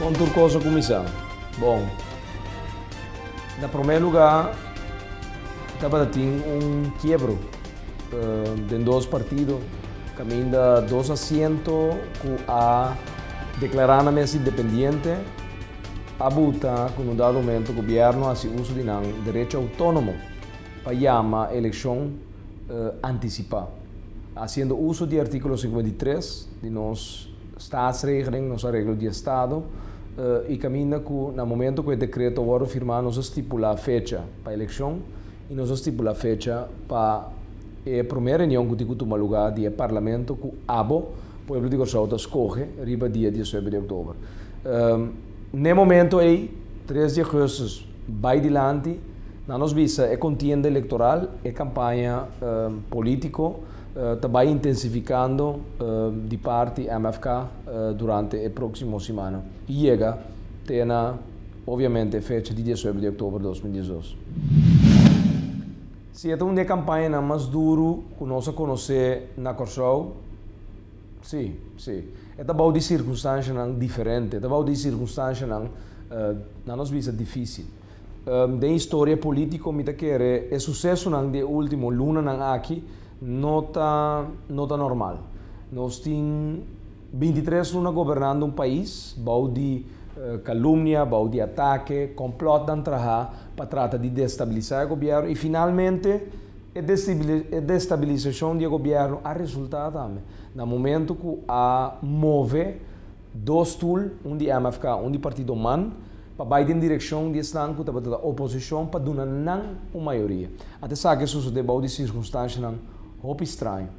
Com turcosa comissão. Bom, na primeiro lugar, estava tendo quebro de dois partidos, caminho de dois assentos que a declarar na mesa independente, a buta, com um dado momento, o governo faz uso de direito autônomo para chamar eleição antecipada, fazendo uso do artigo 53 de nossa Staatsregeling, nossa regra de Estado, e caminha que, no momento que o decreto agora firmado, nós estipula a fecha para a eleição e nós estipula a fecha para a primeira reunião que toma lugar do Parlamento que o povo de Goiás escolhe, riba dia 19 de outubro. No momento aí, 3 de agosto, vai adiante, nós visa a contienda eleitoral, a campanha política, também intensificando de parte MFK durante a próxima semana. E chega, tem obviamente a fecha de 19 de outubro de 2018. Se é uma campanha mais dura que nós conhecemos na Corsau, sim. É também de circunstâncias diferentes, também de circunstâncias na nossa vida difícil. Da história política, me quer o sucesso de último luna aqui não tá normal. Nós temos 23 lunas governando um país, bau de calúnia, bau de ataque, complot para tratar de destabilizar o governo e finalmente a destabilização do governo a resultado também. No momento que a move dois tools, um de MFK, um de Partido MAN, para ir em direção de Estado da oposição para dar uma maioria. Até sabe que isso é de circunstâncias muito estranho.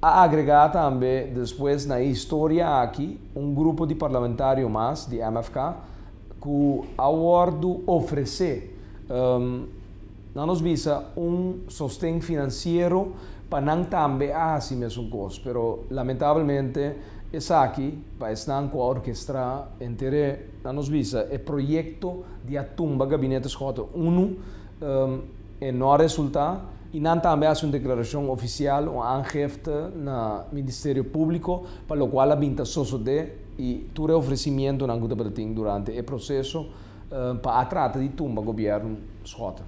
A agregar também, depois na história aqui, um grupo de parlamentários mais de MFK que acordo oferecer nos visa sostén financeiro para não também assim mesmo coisa, pero lamentavelmente essa aqui vai estar com a orquestra inteira nos visa é projeto de a tumba gabinete Scott 1 e não resulta e não também há uma declaração oficial ou angefte no Ministério Público para o qual a vinta de e todo oferecimento não durante o processo para a trata de tumba governo Scott.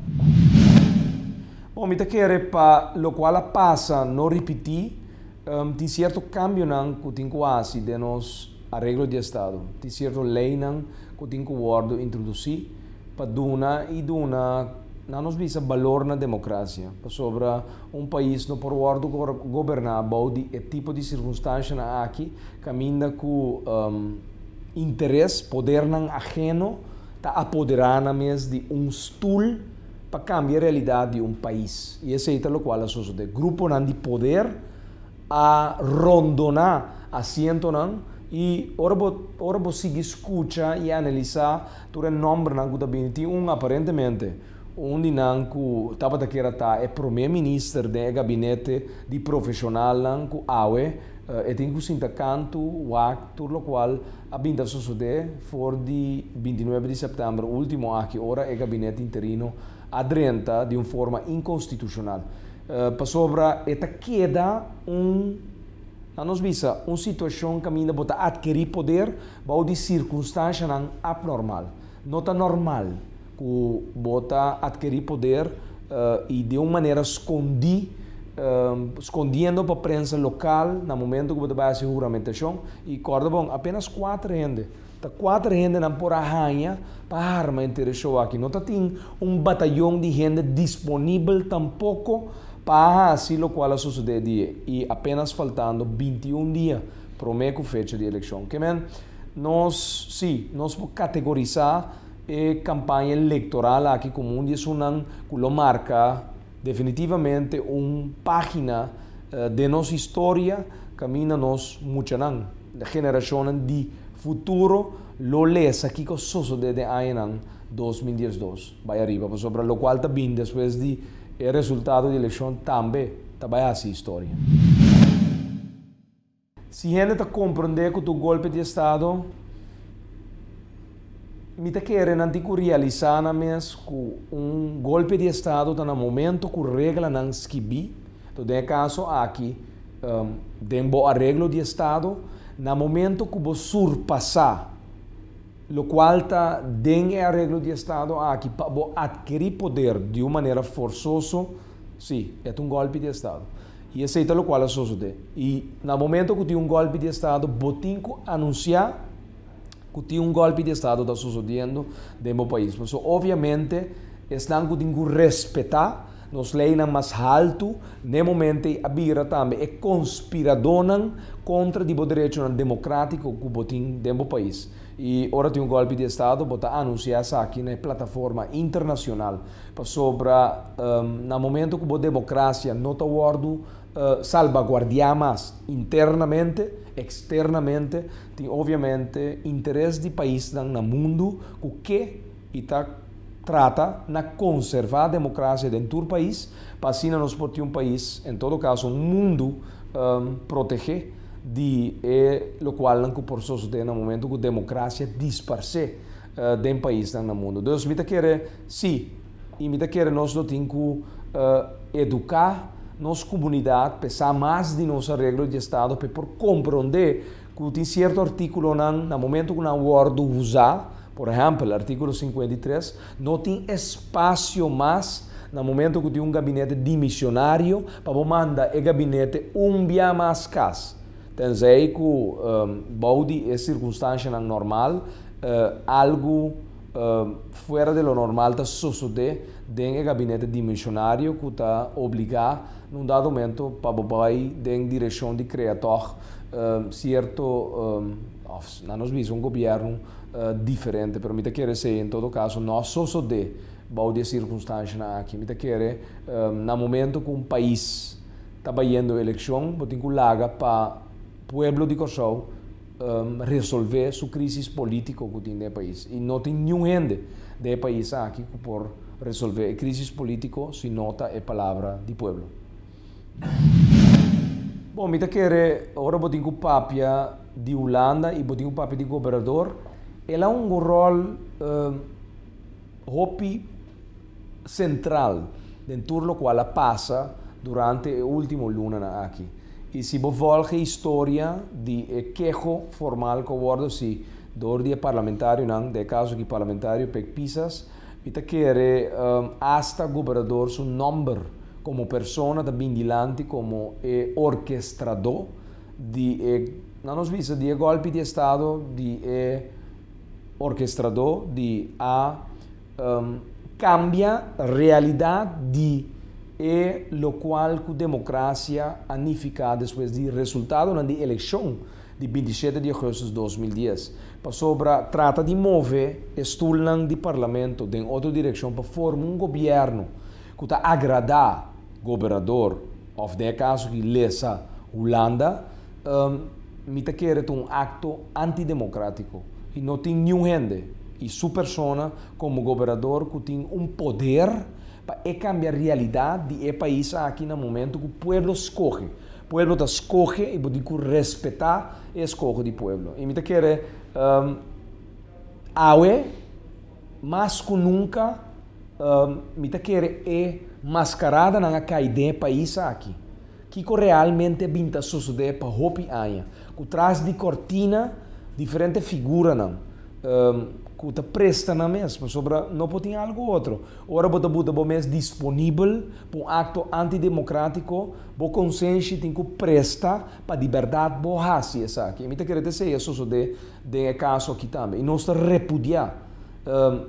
Bom, me quer para o qual passa não repetir tem certo cambio que tem quase de nos arreglo de Estado, tem certo lei que tem que word introduzir para não nos visa valor na democracia, sobre um país não por word governar de tipo de circunstância aqui caminha com interesse poder ajeno está apoderando mesmo de stool para cambiar a realidade de um país e esse é o qual a sociedade grupo de poder a rondonar assento e ora você escuta e analisar todo o nome que aparentemente onde que estava é primeiro-ministro do gabinete de profissional que awe e tem que sentar canto o acto o qual a vinda sociedade for de 29 de setembro último aqui ora é gabinete interino adrenta de uma forma inconstitucional para sobre esta queda nós visa uma situação que ainda bota adquirir poder para de circunstância abnormal não está normal que bota adquirir poder e de uma maneira escondendo para a prensa local no momento que bota vai a juramentação e corda bom apenas 4 gente tá 4 gente não por arranha para arma interessou aqui não tem batalhão de gente disponível tampouco para assim o qual a sociedade e apenas faltando 21 dias para a fecha de eleição que nós podemos categorizar a campanha eleitoral aqui como um dia que lo marca definitivamente uma página de nossa história caminha nós muito da geração de futuro lo lesa aqui com a sociedade em 2012 vai arriba sobre o qual também depois de o resultado da eleição também vai assim história. Se a gente compreender que o golpe de Estado me quer não realizar que golpe de Estado está no momento que a regra não esquibi, então no caso aqui tem um arreglo de Estado no momento que você surpassar lo qual está dentro do arreglo de Estado aqui para adquirir poder de uma maneira forçosa, sim, é golpe de Estado. E aceita o qual é sucede. E no momento que tem golpe de Estado, botinco anunciar que tem golpe de Estado está sucedendo no país. Mas, obviamente, estão que tem que respeitar nos leis mais alto, no momento a bira também é conspiradora contra o direito democrático que tem no país. E agora tem golpe de Estado, bota anunciar aqui na plataforma internacional sobre no momento que a democracia não está salvaguardiar mais internamente, externamente, tem obviamente interesse de país no mundo que está trata na conservar a democracia dentro do país, para assim nós podemos um país, em todo caso, um mundo proteger de o qual não por suceder no momento que a democracia disperse dentro do país no mundo. Então, me quer sim, e me quer nós temos que educar nossa comunidade, pensar mais de nossa regra de Estado, para compreender que tem certo artículo no momento que não pode usar. Por exemplo, o artículo 53 não tem espaço mais no momento que tem gabinete dimissionário para mandar o gabinete dia mais caso. Então, aí que Baudi é circunstância normal, algo fora do normal está suceder dentro do gabinete dimissionário que está obrigado, num dado momento, para ir em direção de criador certo, nós vimos governo diferente, pero me quer dizer, em todo caso, nós só de balde circunstância aqui, me quer no momento que um país está indo eleição, tem que lagar para o povo de Kosovo resolver sua crise política que tem no país. E não tem nenhum gente do país aqui que por resolver a crise política se nota a palavra do povo. Bom, me quer agora vou ter o papel de Holanda e vou ter o papel de governador. Ele é rol central dentro do qual passa durante o último luna aqui. E se você volta a história de queijo formal que guardo se do dia parlamentário, não, de caso que parlamentário pisas, me quer hasta governador seu nome como pessoa também dilante como orquestrador de não nos visa de golpe de Estado de orquestrador de cambia a realidade de lo qual a democracia anifica depois do resultado da eleição de 27 de agosto de 2010. Para trata de mover estulan de parlamento em outra direção para formar governo que está agradar governador, of de caso que lesa Holanda, me quer acto antidemocrático. E não tem nenhum gente e sua pessoa como governador que tem poder para cambiar a realidade do país aqui no momento que o povo escolhe. O povo escolhe e tem que respeitar a escolha do povo. E me quer mais que nunca me quer mascarada na caída do país aqui. Que realmente vinta suceder para Hopi Anha. Que traz de cortina diferente figura não que está presta na mesma sobre não pode ter algo outro ora bota mais disponível para um acto antidemocrático bo consciência tem que presta para liberdade bo hace essa aqui me quer dizer isso de caso aqui também e nós repudiar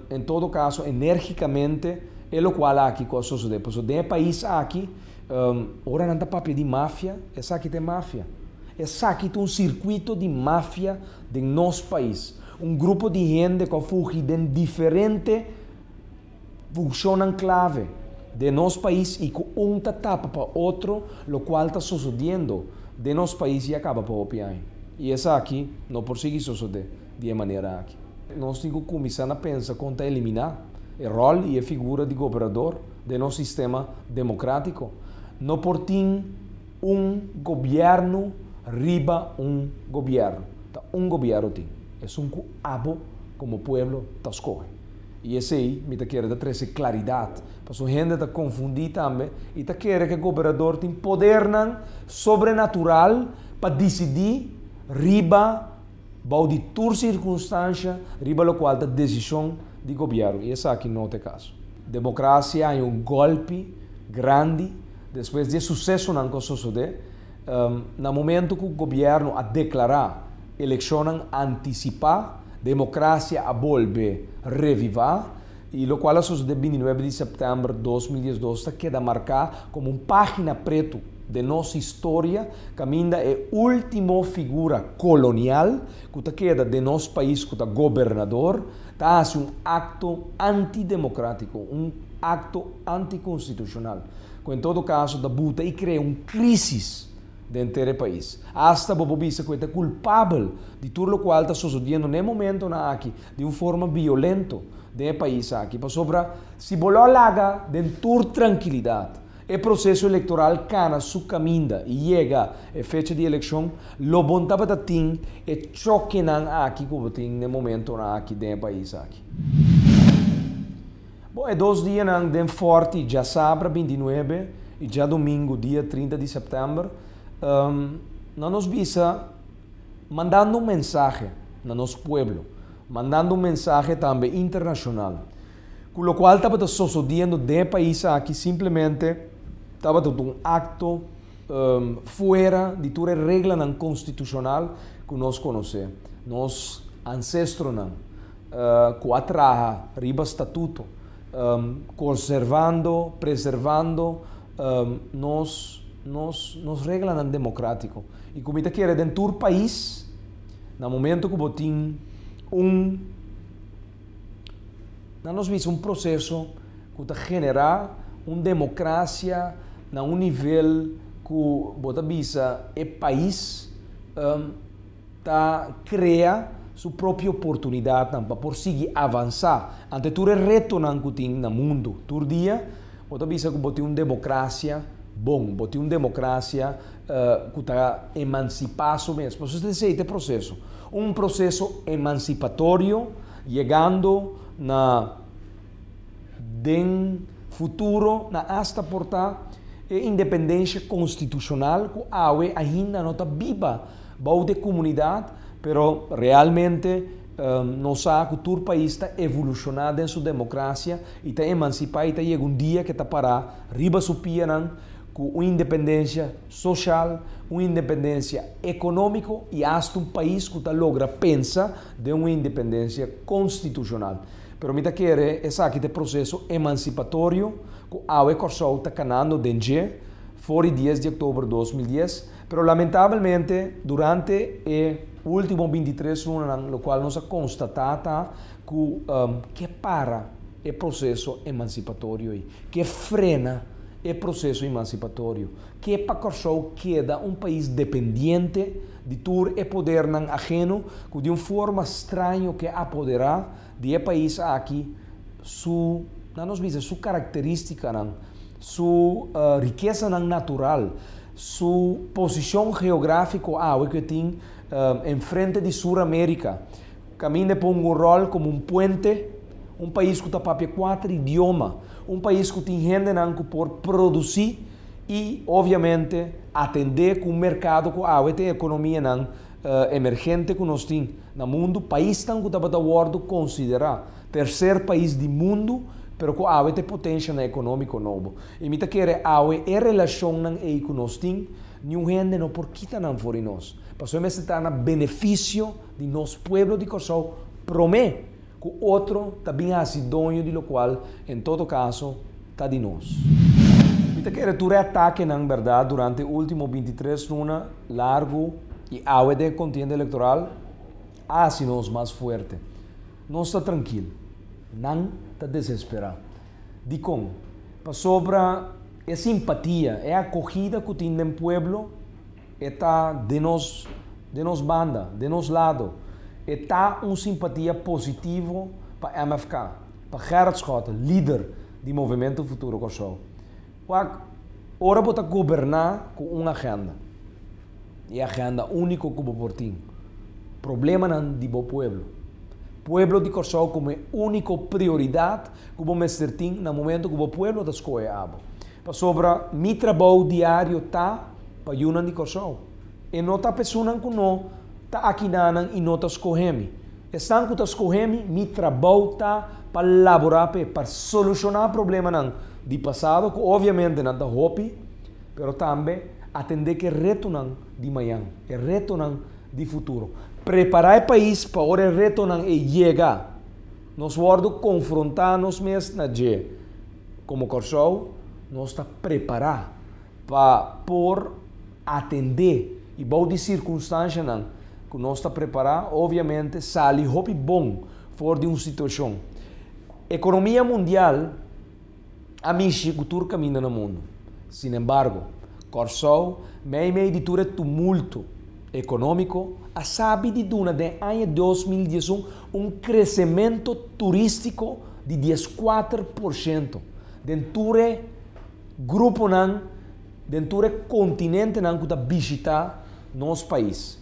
em todo caso energicamente é o qual aqui com isso de porque de país aqui ora não está papel de máfia essa aqui tem máfia. Esse aqui tem circuito de máfia de nosso país. Grupo de gente que fuge de diferente funcionam clave de nosso país e que tapa para outro, o qual está sucedendo de nosso país e acaba para o PI. E essa aqui não consegue suceder de maneira aqui. Nós temos que começar a pensar contra eliminar o rol e a figura de governador de nosso sistema democrático. Não por ter governo riba governo. Governo tem. É abo como povo está escolhe. E esse aí me quer dar trazer claridade. Para a gente está confundir também e quer que o governador tenha poder sobrenatural para decidir riba bau de tur circunstância, riba lo qual a decisão de governo. E essa aqui não é o caso. Democracia é um golpe grande, depois de sucesso não sucede, no momento que o governo a declarar eleição antecipada, democracia a volver revivar, e o qual sucede 29 de setembro de 2012 queda marcado como uma página preta de nossa história, que ainda é a última figura colonial que queda de nosso país, que governador, faz um acto antidemocrático, um acto anticonstitucional, que em todo caso da buta e cria uma crise dentro do país. Hasta bobo bisa que é culpável de tudo o qual está sucedendo no momento aqui, de uma forma violenta do país aqui. Para sobra, se bolou laga dentro de tranquilidade, o processo eleitoral cana su caminho e chega a fecha de eleição, lo bom tava da tim e choque nan aqui como tem no momento aqui dentro do país aqui. Bom, é 2 dias nan den forte, já sábado 29 e já domingo dia 30 de setembro, nós nos visa mandando um mensagem no nosso povo, mandando um mensagem também internacional, com o qual estava sucedendo no país aqui simplesmente estava um acto fora de toda a regra constitucional que nós conhecemos. Nós ancestros que atraem riba estatuto, conservando, preservando nos regras democráticas. E como está querendo dentro do país, no momento que botem nós vimos um processo que está generar uma democracia na um nível que bota visa o país cria sua própria oportunidade para conseguir avançar ante todo o reto que tem no mundo. Todo dia bota visa que bota uma democracia bom, bota uma democracia que está emancipado mesmo. Por isso esse processo, um processo emancipatório, chegando na futuro na hasta portar independência constitucional que ainda não está viva boa de comunidade, pero realmente nós sabemos que todo o país está evolucionando em sua democracia e está emancipado e chega um dia que está para riba supia com uma independência social, uma independência econômica e hasta um país que logra pensar de uma independência constitucional. Pero mita quer esse aqui de processo emancipatório que a Corsol está canando desde fora 10 de outubro de 2010, pero lamentavelmente durante o último 23 anos, no qual nós constatamos que para o processo emancipatório, que frena o processo emancipatório, que para Corsol queda um país dependente de todo o poder ajeno, que de uma forma estranha que apoderar de país aqui sua característica, sua riqueza natural, sua posição geográfica que tem em frente de Sul-América, caminha por um rol como um puente, um país que tem 4 idiomas, um país que tem gente que pode produzir e, obviamente, atender com o mercado que tem economia emergente que nós temos no mundo, país que está considerar terceiro país do mundo, pero que tem potência econômica novo. E me quer a relação que nós temos, nenhum gente não por quitar fora de nós. Passou a estar no benefício de nosso povo de Corsol, promete que o outro também é dono de lo qual, em todo caso, está de nós. Me quer tudo ataque, na verdade, durante os últimos 23 anos, largo e a de contienda eleitoral, assim nós mais forte. Não está tranquilo, não está desesperado. De como? Para sobra a simpatia, a acolhida que tem no povo, está de nós banda, de nós lado. Está uma simpatia positiva para a MFK, para Gerard Schotten, líder do Movimento Futuro Corsol. Ora para governar com uma agenda. E a agenda única que o portim. Problema não de bo pueblo. Pueblo de Corsol como única prioridade que o mestre tem no momento que o pueblo está escolhendo. Para sobra, meu trabalho diário está para a de Corsol. E não está pensando que não tá aqui na e não tá escorrendo. Estão que tá escorrendo, me trabalho tá para elaborar, para solucionar problema de passado, que obviamente não tá hobby, mas também atender que reto de manhã, é reto de futuro. Preparar o país para o reto e chegar. Nós vamos confrontar nós mesmos na dia. Como Corsou, nós está preparado para por atender e boa de circunstância que nós está preparado, obviamente, sai hobby bom fora de uma situação. Economia mundial, a minha cultura caminha no mundo. Sin embargo, Corsou, meio de todo tumulto econômico, a sabe de duna de ano 2011 um crescimento turístico de 14%. Dentro do grupo dentro do continente que está visitar nosso país.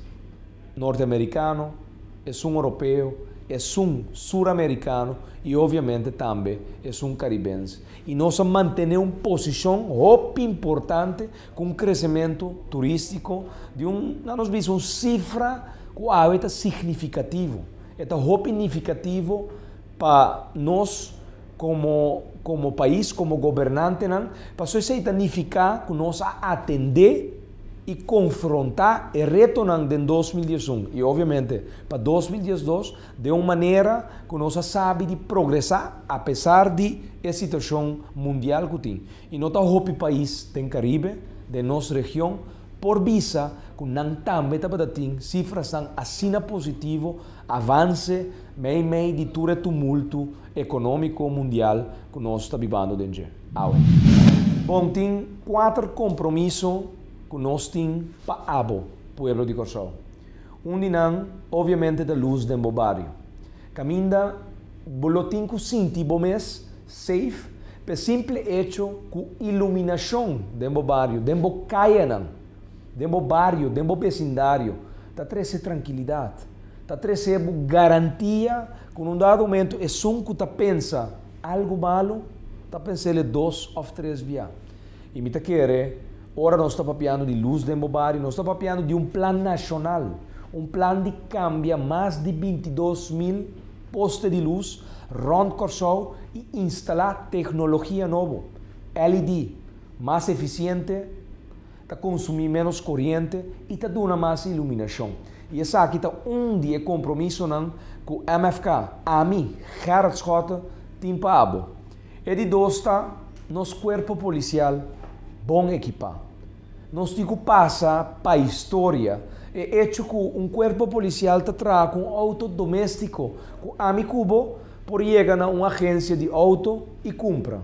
Norte-americano, é um europeu, é um sul-americano e obviamente também é um caribense. E nós mantemos uma posição muito importante com um crescimento turístico de nós vimos uma cifra que é significativo. É muito significativo para nós como país, como governante, para isso significar que nós atender e confrontar o reto de 2011 e obviamente para 2012 de uma maneira que nós sabe de progressar apesar de a situação mundial que tem. E não está o país tem Caribe de nossa região por visa que não também tem cifras assim positivo avance meio de todo tumulto econômico mundial que nós está vivendo dentro. Bom, tem 4 compromissos que nós temos para o povo de Corsou. Deles, obviamente, da luz do barrio. Caminha, boletim que sentimos safe, pelo simples hecho que iluminação do barrio, do caia, do barrio, do vecindário, está trazendo tranquilidade, está trazendo garantia que num dado momento é que está pensa algo malo, está pensando 2 ou 3 dias. E me está querendo. Ora nós estamos falando de luz de barrio, nós estamos falando de um plano nacional, um plano de cambia mais de 22.000 postes de luz, rond Corsou e instalar tecnologia nova, LED, mais eficiente, está consumindo menos corrente e está dando mais iluminação. E essa aqui está de compromisso com o MFK, a mim, Gerard Schotten, tem para e de 2 está nosso corpo policial bom equipado. Nós temos que passar para a história. É hecho que um corpo policial está trazendo um auto doméstico que a mim cubo por chegar a uma agência de auto e compra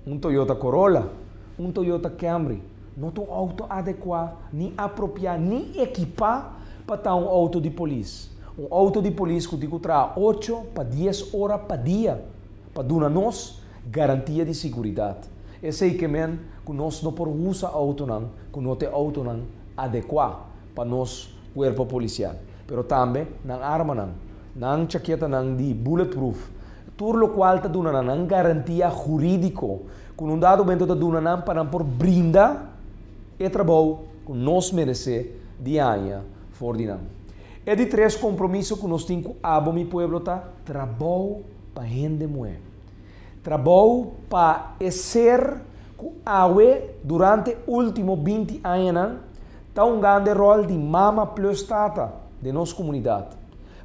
um Toyota Corolla, um Toyota Camry. Não tem um auto adequado, nem apropriado, nem equipado para estar um auto de polícia. Um auto de polícia que tem que trazer 8 para 10 horas por dia para dar-nos garantia de segurança. Esse é que nós não podemos usar auto, que não tem auto adequado para nosso corpo policial. Mas também, na arma, na chaqueta de bulletproof, tudo o qual está dando uma garantia jurídica, que num dado momento está dando para por brindar o trabalho que nós merecemos de ano fora de ano. É de 3 compromissos que nós temos com o meu povo, trabalho para a gente mulher. Trabalho para ser que a durante os últimos 20 anos está um grande rol de mama plus tata de nossa comunidade.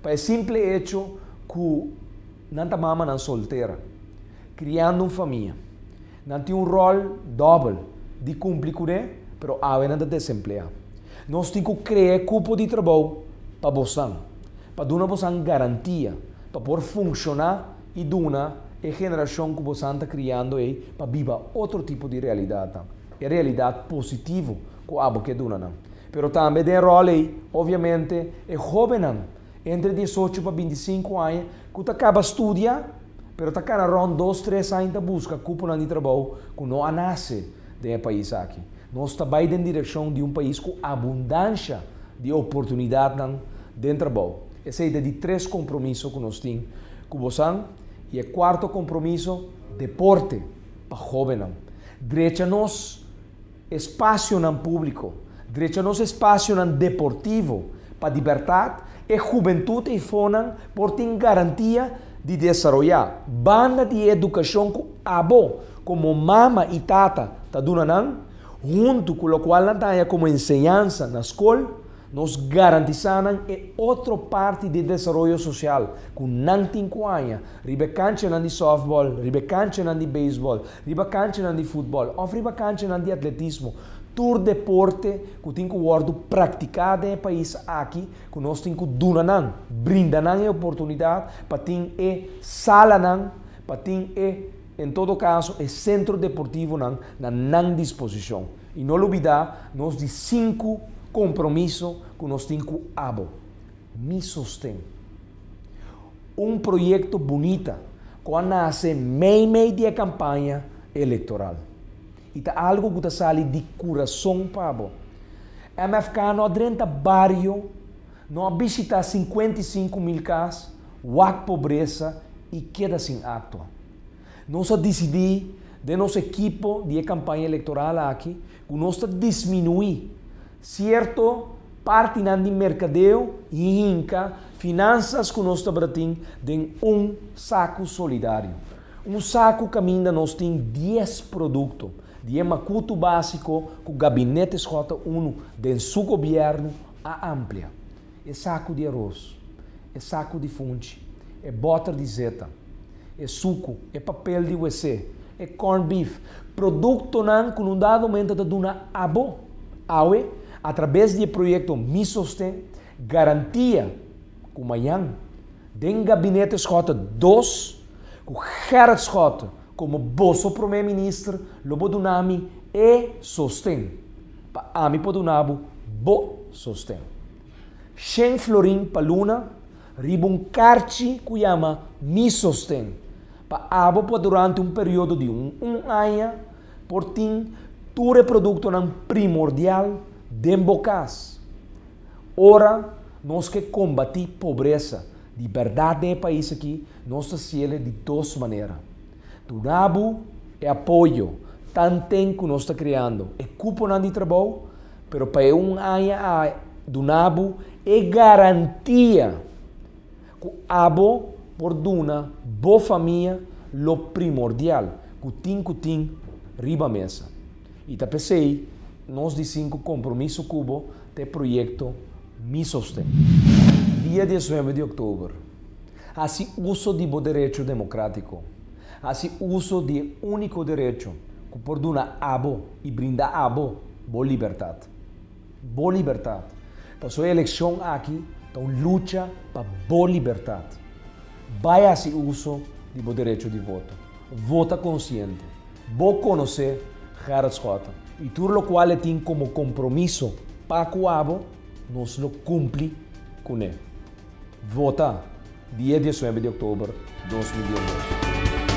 Para o simples hecho que não está mama não solteira, criando uma família. Não tem um rol doble de cumprir com ele, mas a não está desempregado. Nós temos que criar grupo de trabalho para você, para dar você garantia, para poder funcionar e dar a geração que você está criando aí para viver outro tipo de realidade. É realidade positiva que a que duna. Mas também tem rol aí, obviamente, é jovem, entre 18 para 25 anos, que acaba de estudar, mas está cada rond 2, 3 anos para buscar cúpula de trabalho que não nasce do país aqui. Nós estamos indo em direção de um país com abundância de oportunidades de trabalho. Esse é de 3 compromissos que nós temos com você. E o 4º compromisso, deporte para jovens. Direito a nós espaço público, direito a nós espaço deportivo para libertar a juventude e fonan por ter garantia de desarrollar banda de educação com abo, como mama e tata tá dunanang, junto com o qual não como enseñança na escola, nos garantizam outra parte de desenvolvimento social, com não tem coanha, riba cancha de softball, riba cancha de beisebol, riba cancha de futebol, ou riba cancha de atletismo, todo deporte que tem que ser praticado no país aqui, que nós temos que donar, brindar a oportunidade para ter sala, para ter, em todo caso, o centro deportivo na disposição. E não olvidar, nós de 5 compromisso que nós temos com abo. Me sostém. Projeto bonito que nasce meio de campanha eleitoral. E é algo que sai de coração para abo. MFK não adrenta barrio, não visita 55 mil casas, wak pobreza e queda sem ato. Nós decidimos, de nosso equipo de campanha eleitoral aqui, que nós diminuir certo parte de mercadeo e inca finanças que nós temos de saco solidário. Saco que ainda nós temos 10 produtos de macuto básico que o gabinete J1 de seu governo a amplia. É saco de arroz, é saco de funde, é bota de zeta, é suco, é papel de WC, é corn beef. Produto que num dado momento da duna abo, através do projeto Me Sostém, garantia que amanhã, do gabinete J2, com Gerard J como bolso primeiro-ministro, lobo do nome e sostém. Para a mim, podunabo, bo sostém. Shen Florim Paluna, ribum carchi que chama Me Sostém. Para abo durante período de um ano, por tim, todo produto primordial de bocas. Ora, nós que combater pobreza de verdade no país aqui, nós fazemos de 2 maneiras. Dunabo é apoio, tanto que nós estamos criando. É cupom de trabalho, mas para um ano, Dunabo é garantia que o abo por duna, boa família, lo primordial, que tem riba mesa. E tá pensei, nós de 5 compromisso cubo, tem projeto Me Sostém. Dia 19 de outubro, assim uso de direito democrático, assim uso de único direito que por duna abo e brinda abo, boa liberdade. Boa liberdade. Passou a eleição aqui, então luta para boa liberdade. Vai a esse uso de direito de voto. Vota consciente. Vou conhecer Gerard J. E tudo o qual tem como compromisso para o abo, nós lo cumpre com ele. Vota dia 19 de outubro de 2022.